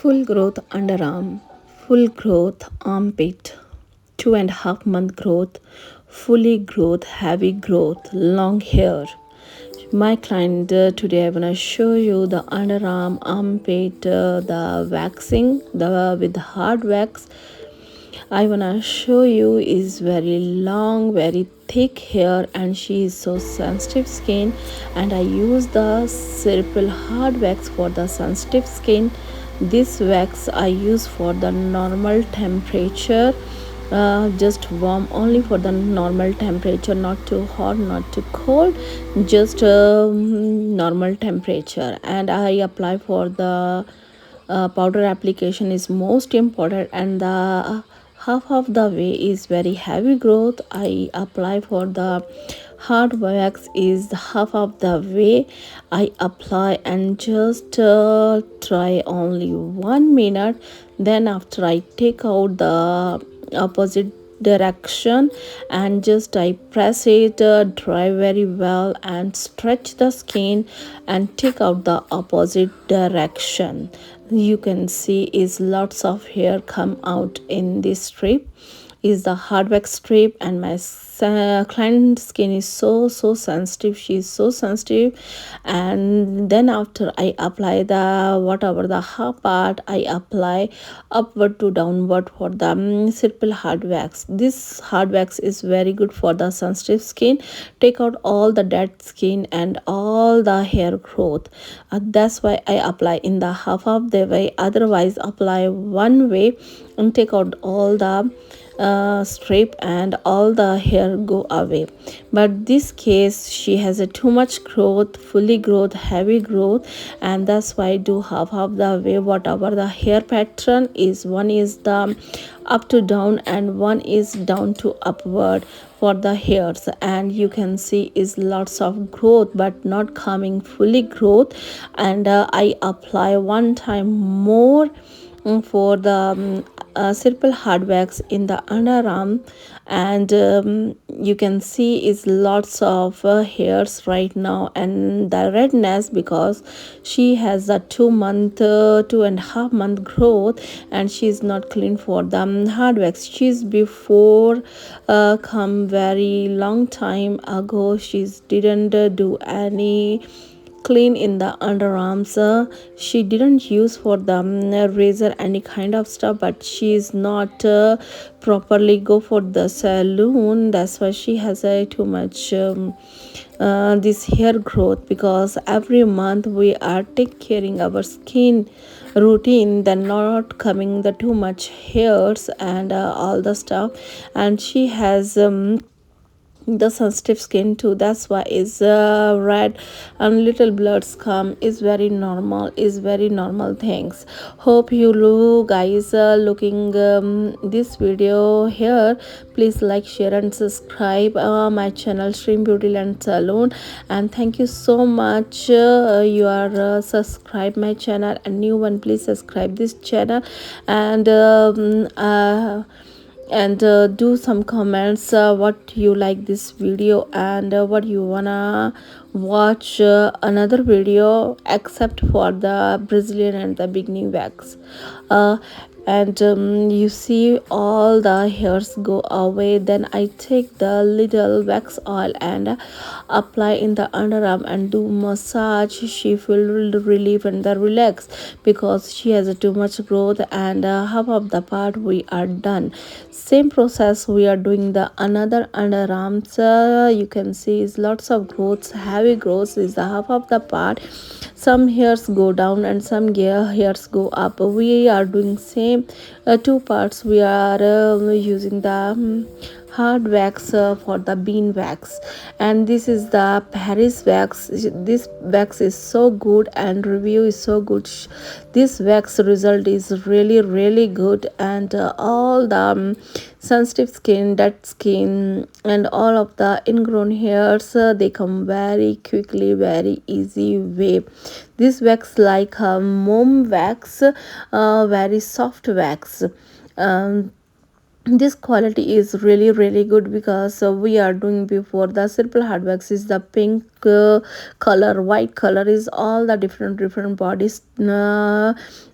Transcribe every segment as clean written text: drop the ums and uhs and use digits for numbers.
Full growth underarm, full growth armpit, 2.5 month growth, fully growth, heavy growth, long hair. My client today I'm gonna show you the underarm, armpit, the waxing, the with hard wax. I wanna show you is very long, very thick hair, and she is so sensitive skin. And I use the circle hard wax for the sensitive skin. This wax I use for the normal temperature, just warm only for the normal temperature, not too hot, not too cold, just normal temperature. And I apply for the powder application is most important, and the half of the way is very heavy growth. I apply for the hard wax is half of the way. I apply and just try only 1 minute. Then after I take out the opposite direction and just I press it, dry very well and stretch the skin and take out the opposite direction. You can see is lots of hair come out in this strip is the hard wax strip. And my client skin is so sensitive, she is so sensitive. And then after I apply the whatever the half part, I apply upward to downward for the simple hard wax. This hard wax is very good for the sensitive skin, take out all the dead skin and all the hair growth. That's why I apply in the half of the way, otherwise apply one way and take out all the strip and all the hair go away. But this case she has a too much growth, fully growth, heavy growth, and that's why I do half of the way. Whatever the hair pattern is, one is the up to down and one is down to upward for the hairs. And you can see is lots of growth but not coming fully growth. And I apply one time more for the simple hard wax in the underarm. And you can see is lots of hairs right now and the redness because she has a 2 month 2.5 month growth and she is not clean for the hard wax. She's before come very long time ago, she didn't do any clean in the underarms. She didn't use for the razor any kind of stuff, but she is not properly go for the salon. That's why she has too much this hair growth, because every month we are take caring our skin routine, then not coming the too much hairs and all the stuff. And she has the sensitive skin too, that's why is red and little bloods come is very normal, is very normal things. Hope you guys looking this video here, please like, share and subscribe my channel Shreembeautylandsalon. And thank you so much, you are subscribe my channel, and new one please subscribe this channel. And do some comments what you like this video and what you wanna watch another video except for the Brazilian and the beginning wax. And you see all the hairs go away. Then I take the little wax oil and apply in the underarm and do massage. She will relieve and the relax because she has too much growth. And half of the part we are done. Same process we are doing the another underarms. You can see is lots of growths, heavy growths is the half of the part. Some hairs go down and some hairs go up. We are doing same two parts. We are using the hard wax for the bean wax, and this is the Paris wax. This wax is so good and review is so good. This wax result is really good. And all the sensitive skin, dead skin and all of the ingrown hairs, they come very quickly, very easy way. This wax like a mom wax, very soft wax. This quality is really good because we are doing before the simple hard wax is the pink color, white color is all the different bodies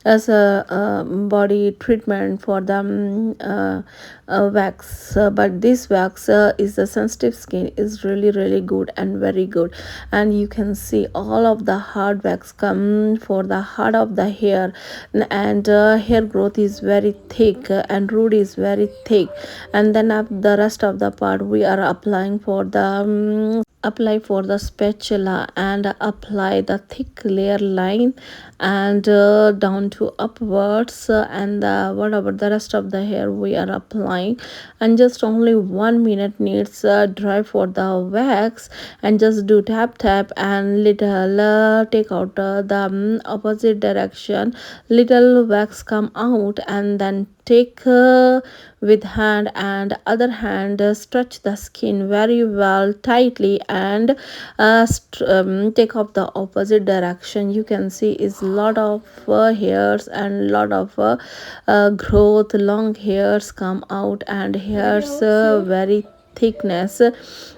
as a body treatment for the wax, but this wax is the sensitive skin is really good and very good. And you can see all of the hard wax come for the heart of the hair, and hair growth is very thick, and root is very thick. And then the rest of the part we are applying for the apply for the spatula, and apply the thick layer line, and down to upwards, and whatever the rest of the hair we are applying. And just only 1 minute needs dry for the wax, and just do tap tap, and little take out the opposite direction, little wax come out, and then take with hand and other hand, stretch the skin very well tightly, and take off the opposite direction. You can see is lot of hairs and lot of growth, long hairs come out, and hairs very thickness,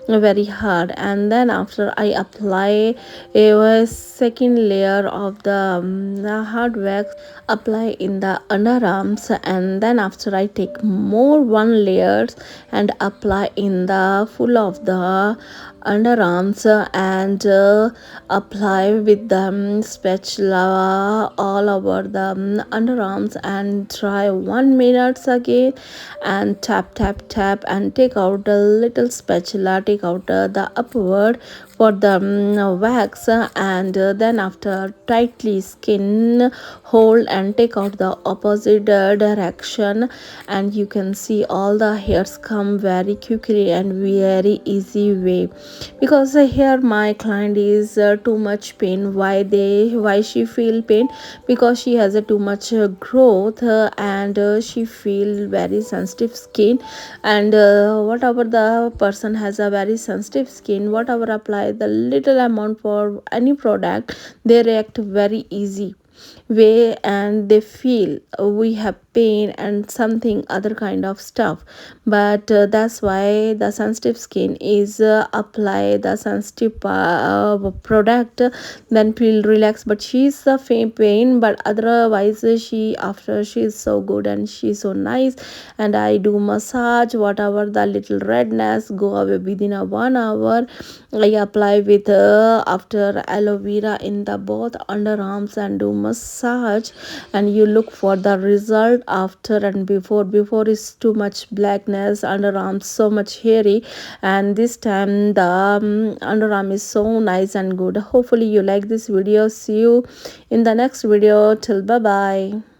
very hard. And then after I apply a second layer of the hard wax, apply in the underarms, and then after I take more one layers and apply in the full of the underarms, and apply with the spatula all over the underarms, and try 1 minute again, and tap tap tap, and take out a little spatula, take out the upward for the wax, and then after tightly skin hold and take out the opposite direction. And you can see all the hairs come very quickly and very easy way. Because here my client is too much pain. Why she feel pain? Because she has a too much growth, and she feel very sensitive skin. And whatever the person has a very sensitive skin, whatever apply the little amount for any product, they react very easy way, and they feel we have pain and something other kind of stuff. But that's why the sensitive skin is apply the sensitive product, then feel relaxed. But she's the pain, but otherwise she after she is so good and she's so nice. And I do massage, whatever the little redness go away within a 1 hour. I apply with after aloe vera in the both underarms, and do massage, and you look for the result after and before. Before is too much blackness, underarms so much hairy, and this time the underarm is so nice and good. Hopefully you like this video. See you in the next video. Till bye bye.